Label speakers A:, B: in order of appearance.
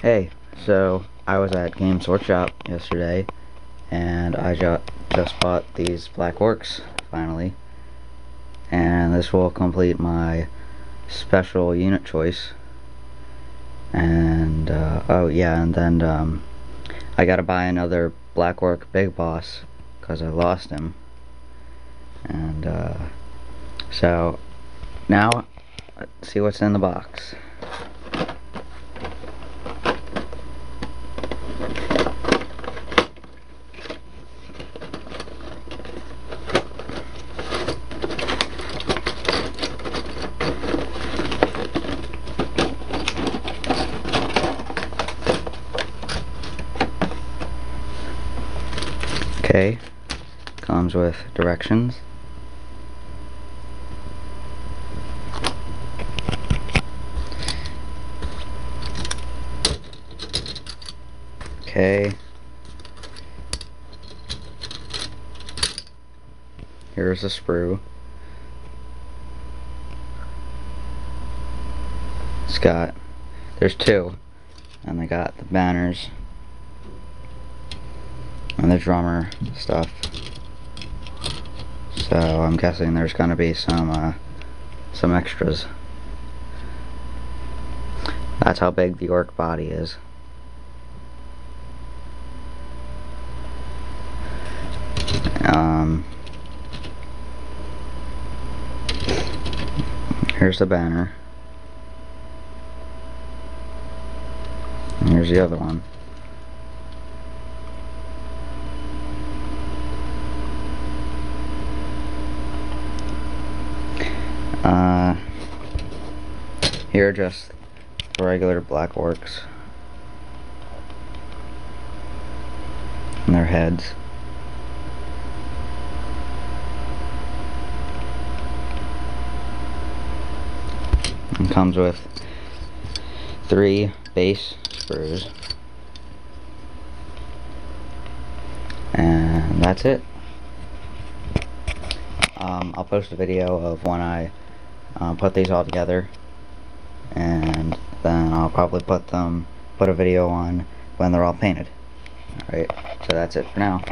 A: Hey, so I was at Games Workshop yesterday, and I just bought these Black Orcs, finally. And this will complete my special unit choice. And, oh yeah, and then, I gotta buy another Black Orc Big Boss, because I lost him. And, so, now, let's see what's in the box. Okay, comes with directions. Okay, here's the sprue. There's two, and they got the banners and the drummer stuff. So I'm guessing there's gonna be some extras. That's how big the orc body is. Here's the banner. And here's the other one. Here are just the regular Black Orcs and their heads. And comes with 3 base sprues. And that's it. I'll post a video of when I put these all together, and then I'll probably put a video on when they're all painted. Alright, so that's it for now.